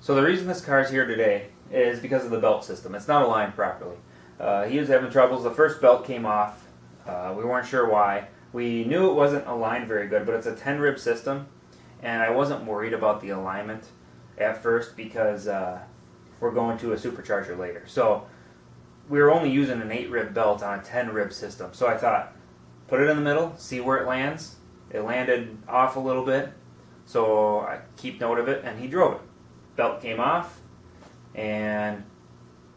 So the reason this car is here today is because of the belt system. It's not aligned properly. He was having troubles. The first belt came off. We weren't sure why. We knew it wasn't aligned very good, but it's a 10 rib system, and I wasn't worried about the alignment at first because we're going to a supercharger later. So we were only using an 8 rib belt on a 10 rib system. So I thought, put it in the middle, see where it lands. It landed off a little bit, so I keep note of it, and he drove it. Belt came off, and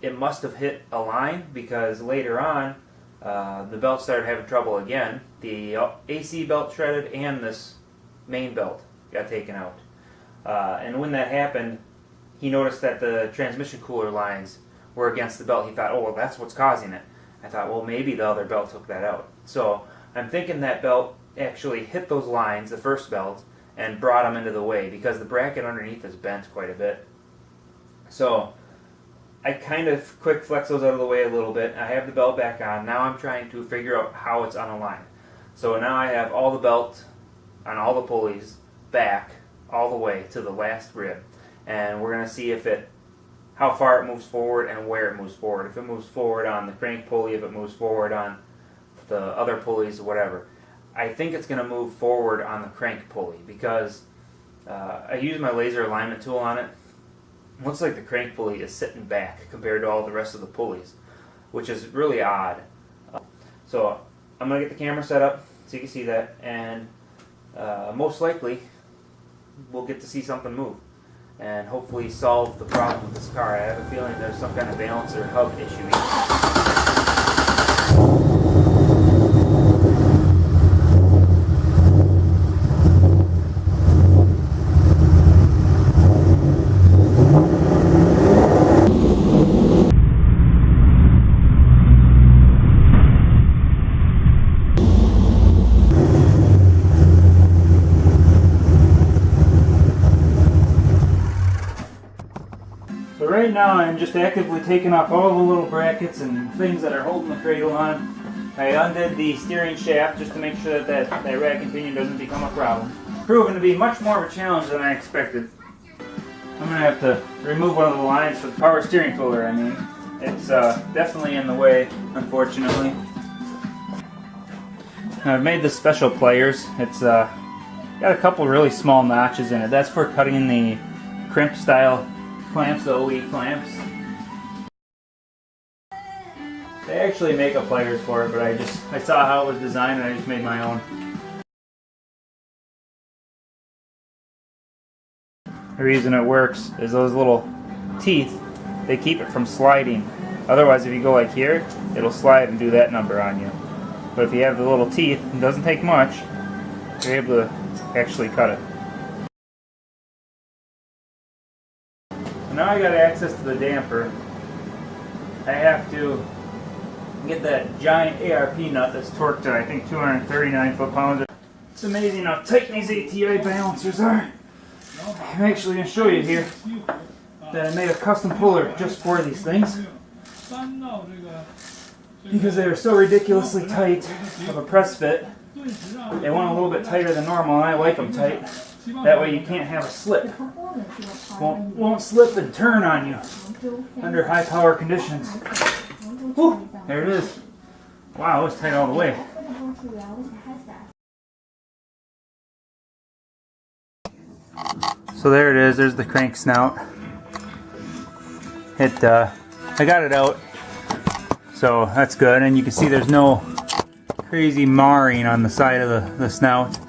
it must have hit a line because later on the belt started having trouble again. The AC belt shredded and this main belt got taken out. And when that happened, he noticed that the transmission cooler lines were against the belt. He thought, oh, well, that's what's causing it. I thought, well, maybe the other belt took that out. So I'm thinking that belt actually hit those lines, the first belt, and brought them into the way because the bracket underneath is bent quite a bit. So I kind of quick flex those out of the way a little bit. I have the belt back on. Now I'm trying to figure out how it's unaligned. So now I have all the belt on all the pulleys back all the way to the last rib. And we're going to see how far it moves forward and where it moves forward. If it moves forward on the crank pulley, if it moves forward on the other pulleys, whatever. I think it's going to move forward on the crank pulley because I used my laser alignment tool on it. It looks like the crank pulley is sitting back compared to all the rest of the pulleys, which is really odd. So I'm going to get the camera set up so you can see that, and most likely we'll get to see something move and hopefully solve the problem with this car. I have a feeling there's some kind of balancer hub issue. So right now I'm just actively taking off all the little brackets and things that are holding the cradle on. I undid the steering shaft just to make sure that rack and pinion doesn't become a problem. Proven to be much more of a challenge than I expected. I'm going to have to remove one of the lines for the power steering filler, I mean. It's definitely in the way, unfortunately. Now, I've made the special pliers. It's got a couple really small notches in it. That's for cutting the crimp style clamps, the OE clamps. They actually make a pliers for it, but I saw how it was designed and I just made my own. The reason it works is those little teeth, they keep it from sliding. Otherwise, if you go like here, it'll slide and do that number on you. But if you have the little teeth, it doesn't take much, you're able to actually cut it. Now I got access to the damper. I have to get that giant ARP nut that's torqued to I think 239 foot-pounds. It's amazing how tight these ATI balancers are. I'm actually going to show you here that I made a custom puller just for these things because they are so ridiculously tight of a press fit. They want a little bit tighter than normal, and I like them tight. That way you can't have a slip. Won't slip and turn on you under high power conditions. Whew, there it is. Wow, it was tight all the way. So there it is. There's the crank snout. I got it out, so that's good. And you can see there's no crazy marring on the side of the snout.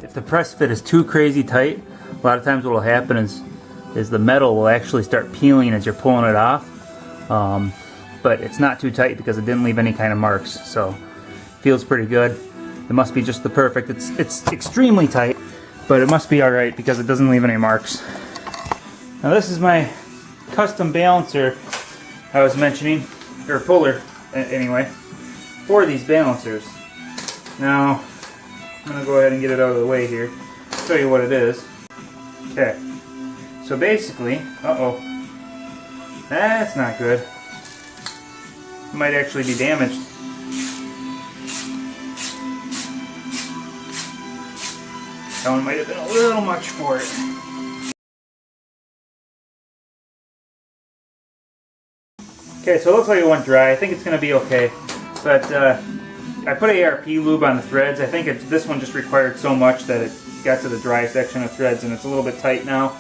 If the press fit is too crazy tight, a lot of times what will happen is the metal will actually start peeling as you're pulling it off. But it's not too tight because it didn't leave any kind of marks, so it feels pretty good. It must be just the perfect. It's extremely tight, but it must be alright because it doesn't leave any marks. Now this is my custom balancer I was mentioning, or puller anyway, for these balancers. Now I'm going to go ahead and get it out of the way here, show you what it is. Okay, so basically, that's not good. It might actually be damaged. That one might have been a little much for it. Okay, so it looks like it went dry. I think it's going to be okay. But I put ARP lube on the threads. I think this one just required so much that it got to the dry section of threads, and it's a little bit tight now.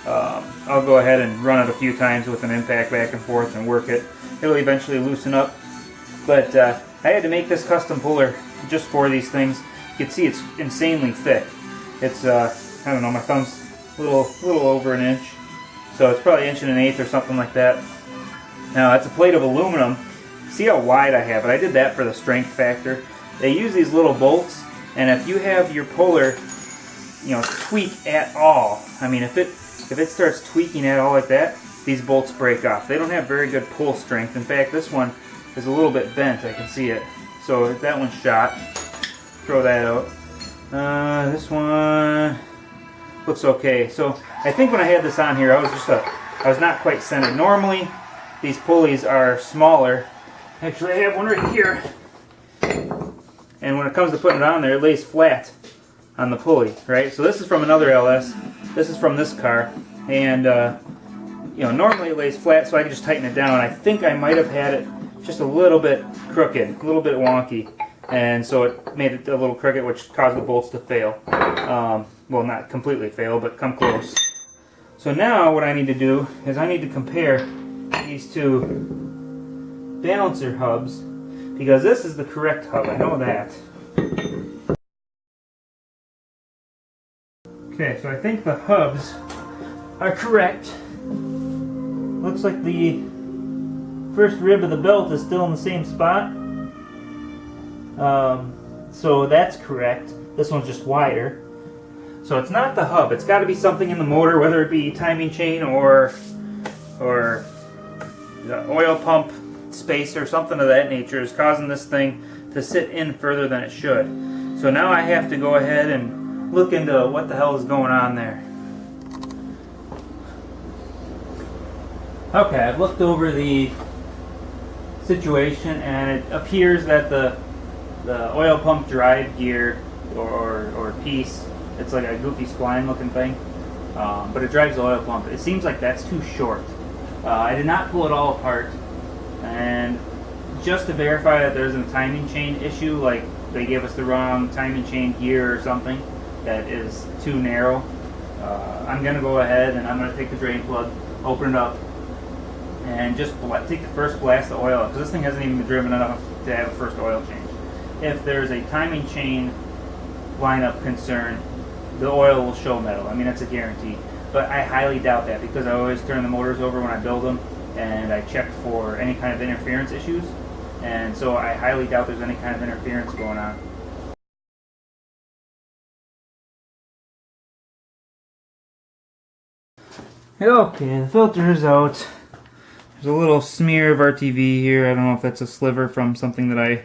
I'll go ahead and run it a few times with an impact back and forth and work it. It'll eventually loosen up. But I had to make this custom puller just for these things. You can see it's insanely thick. It's, I don't know, my thumb's a little over an inch. So it's probably 1.1 inches or something like that. Now it's a plate of aluminum. See how wide I have it? I did that for the strength factor. They use these little bolts, and if you have your puller, you know, tweak at all, I mean, if it starts tweaking at all like that, these bolts break off. They don't have very good pull strength. In fact, this one is a little bit bent. I can see it. So if that one's shot, throw that out. This one looks okay. So I think when I had this on here, I was not quite centered. Normally, these pulleys are smaller. Actually, I have one right here. And when it comes to putting it on there, it lays flat on the pulley, right? So this is from another LS. This is from this car. And, you know, normally it lays flat, so I can just tighten it down. I think I might have had it just a little bit crooked, a little bit wonky. And so it made it a little crooked, which caused the bolts to fail. Well, not completely fail, but come close. So now what I need to do is I need to compare these two balancer hubs, because this is the correct hub. I know that. Okay, so I think the hubs are correct. Looks like the first rib of the belt is still in the same spot. So that's correct. This one's just wider. So it's not the hub. It's got to be something in the motor, whether it be timing chain or the oil pump space or something of that nature is causing this thing to sit in further than it should. So now I have to go ahead and look into what the hell is going on there. Okay, I've looked over the situation, and it appears that the oil pump drive gear or piece, it's like a goofy spline looking thing, but it drives the oil pump. It seems like that's too short. I did not pull it all apart, and just to verify that there's a timing chain issue, like they gave us the wrong timing chain gear or something that is too narrow, I'm going to go ahead and I'm going to take the drain plug, open it up, and just take the first blast of oil, because this thing hasn't even been driven enough to have a first oil change. If there's a timing chain lineup concern, the oil will show metal. I mean, that's a guarantee. But I highly doubt that, because I always turn the motors over when I build them, and I check for any kind of interference issues. And so I highly doubt there's any kind of interference going on. Okay, the filter is out. There's a little smear of RTV here. I don't know if that's a sliver from something that I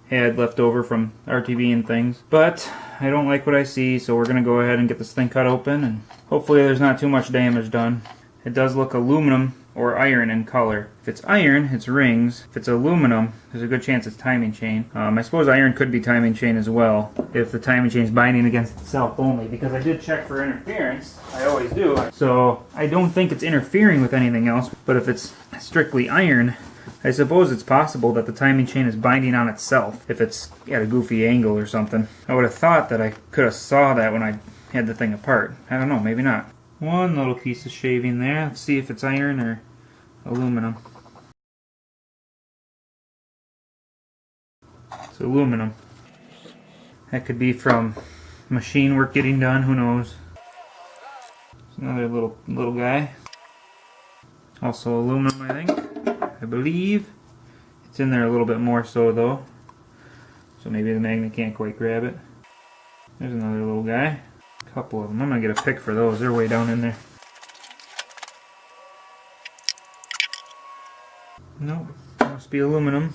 had left over from RTV and things. But I don't like what I see, so we're going to go ahead and get this thing cut open, and hopefully there's not too much damage done. It does look aluminum or iron in color. If it's iron, it's rings. If it's aluminum, there's a good chance it's timing chain. I suppose iron could be timing chain as well, if the timing chain is binding against itself only, because I did check for interference. I always do. So I don't think it's interfering with anything else, but if it's strictly iron, I suppose it's possible that the timing chain is binding on itself if it's at a goofy angle or something. I would have thought that I could have saw that when I had the thing apart. I don't know, maybe not. One little piece of shaving there. Let's see if it's iron or aluminum. It's aluminum. That could be from machine work getting done, who knows. It's another little guy. Also aluminum, I think. I believe. It's in there a little bit more so though. So maybe the magnet can't quite grab it. There's another little guy. A couple of them. I'm going to get a pick for those. They're way down in there. Nope. Must be aluminum.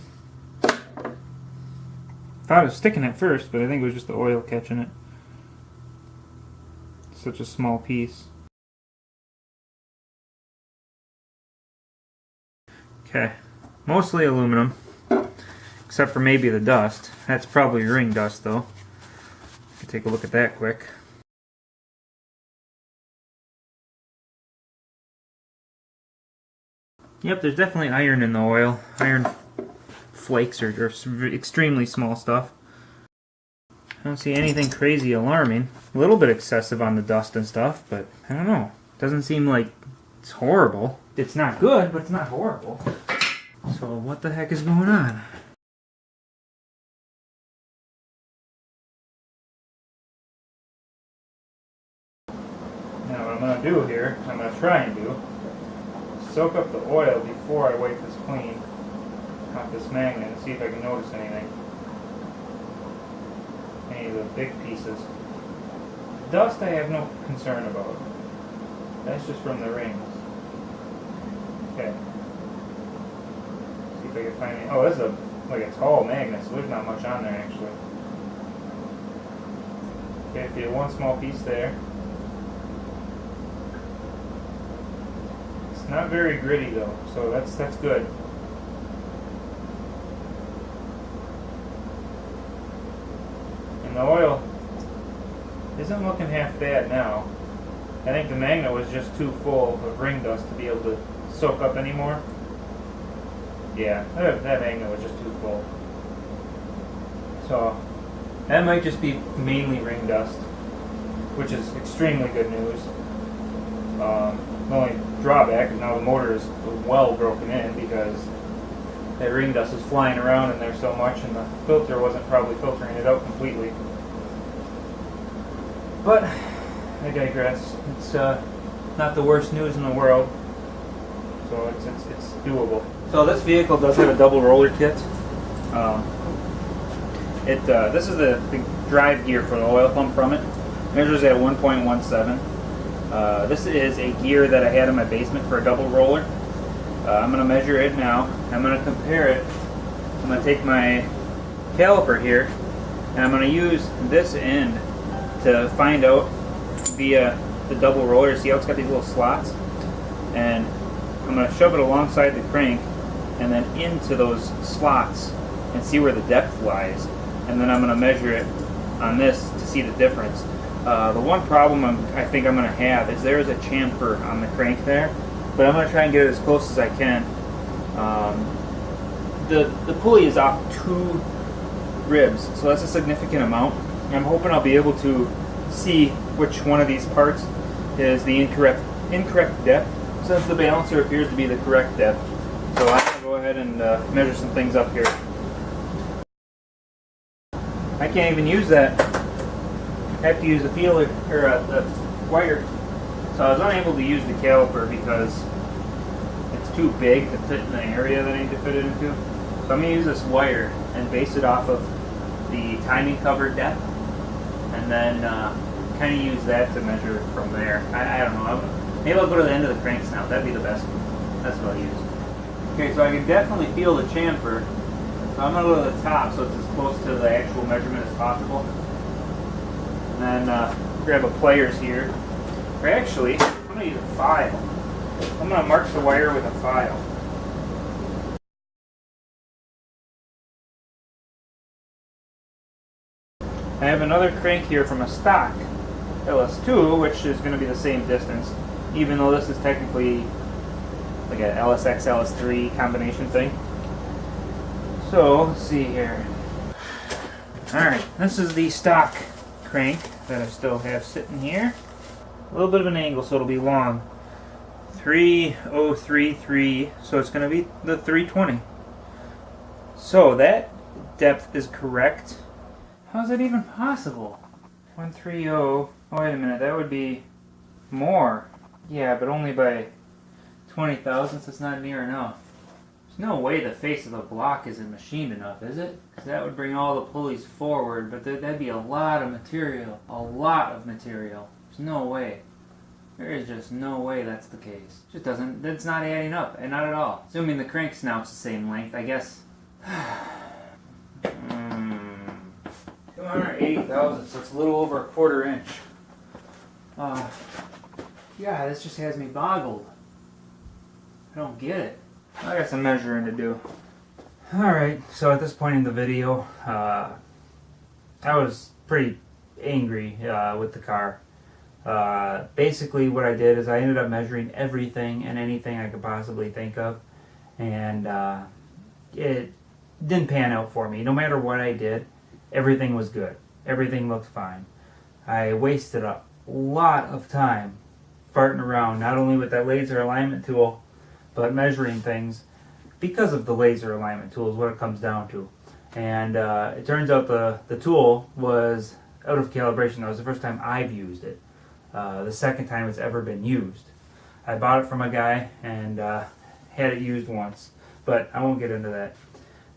Thought it was sticking at first, but I think it was just the oil catching it. Such a small piece. Okay. Mostly aluminum. Except for maybe the dust. That's probably ring dust though. Take a look at that quick. Yep, there's definitely iron in the oil. Iron flakes or extremely small stuff. I don't see anything crazy alarming. A little bit excessive on the dust and stuff, but I don't know. Doesn't seem like it's horrible. It's not good, but it's not horrible. So what the heck is going on? Now what I'm going to do here, I'm going to try and do, soak up the oil before I wipe this clean off this magnet and see if I can notice anything. Any of the big pieces. Dust I have no concern about. That's just from the rings. Okay. See if I can find any. Oh, this is like a tall magnet, so there's not much on there actually. Okay, I feel one small piece there. It's not very gritty though, so that's good. And the oil isn't looking half bad now. I think the magnet was just too full of ring dust to be able to soak up anymore. Yeah, that magnet was just too full. So that might just be mainly ring dust, which is extremely good news. The only drawback is now the motor is well broken in because that ring dust is flying around in there so much and the filter wasn't probably filtering it out completely. But I digress. It's not the worst news in the world, so it's doable. So this vehicle does have a double roller kit. This is the drive gear for the oil pump from it. Measures at 1.17. This is a gear that I had in my basement for a double roller. I'm going to measure it now. I'm going to compare it. I'm going to take my caliper here and I'm going to use this end to find out via the double roller. See how it's got these little slots? And I'm going to shove it alongside the crank and then into those slots and see where the depth lies. And then I'm going to measure it on this to see the difference. The one problem I think I'm going to have is there is a chamfer on the crank there, but I'm going to try and get it as close as I can. The pulley is off 2 ribs, so that's a significant amount. I'm hoping I'll be able to see which one of these parts is the incorrect depth, since the balancer appears to be the correct depth. So I'm going to go ahead and measure some things up here. I can't even use that. I have to use a feeler or a wire. So I was unable to use the caliper because it's too big to fit in the area that I need to fit it into. So I'm going to use this wire and base it off of the timing cover depth, and then kind of use that to measure from there. I don't know. Maybe I'll go to the end of the crank snout. That'd be the best one. That's what I'll use. Okay, so I can definitely feel the chamfer. So I'm going to go to the top so it's as close to the actual measurement as possible. And then grab a pliers here. Or actually, I'm going to use a file. I'm going to mark the wire with a file. I have another crank here from a stock LS2, which is going to be the same distance, even though this is technically like a LSX, LS3 combination thing. So, let's see here. Alright, this is the stock crank that I still have sitting here. A little bit of an angle, so it'll be long. 3033, so it's going to be the 320. So that depth is correct. How is that even possible? 130. Oh, wait a minute, that would be more. Yeah, but only by 20 thousandths. It's not near enough. There's no way the face of the block isn't machined enough, is it? Because that would bring all the pulleys forward, but that'd be a lot of material. A lot of material. There's no way. There is just no way that's the case. It just doesn't, it's not adding up, and not at all. Assuming the crank snout's the same length, I guess. 280 thousandths, so it's a little over a quarter inch. Yeah, this just has me boggled. I don't get it. I got some measuring to do. Alright, so at this point in the video, I was pretty angry with the car. Basically what I did is I ended up measuring everything and anything I could possibly think of. and it didn't pan out for me. No matter what I did, everything was good. Everything looked fine. I wasted a lot of time farting around, not only with that laser alignment tool, but measuring things because of the laser alignment tool is what it comes down to. And it turns out the tool was out of calibration. That was the first time I've used it. The second time it's ever been used. I bought it from a guy and had it used once, but I won't get into that.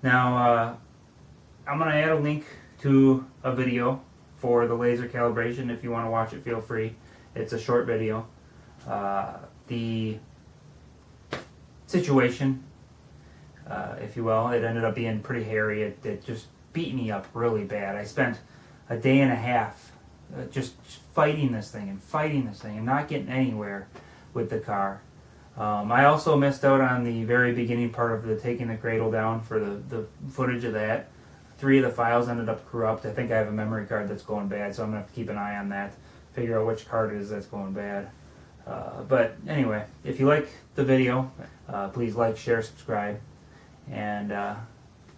Now, I'm going to add a link to a video for the laser calibration. If you want to watch it, feel free. It's a short video. The situation, if you will, it ended up being pretty hairy. It just beat me up really bad. I spent a day and a half just fighting this thing and not getting anywhere with the car. I also missed out on the very beginning part of the taking the cradle down for the footage of that. 3 of the files ended up corrupt. I think I have a memory card that's going bad, so I'm going to have to keep an eye on that, figure out which card it is that's going bad. But anyway, if you like the video, please like, share, subscribe, and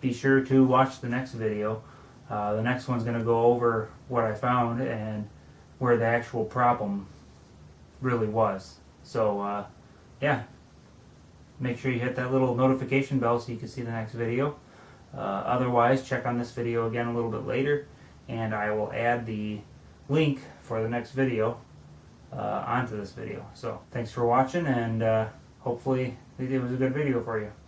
be sure to watch the next video. The next one's going to go over what I found and where the actual problem really was. So yeah, make sure you hit that little notification bell so you can see the next video. Otherwise, check on this video again a little bit later, and I will add the link for the next video onto this video. So thanks for watching, and hopefully it was a good video for you.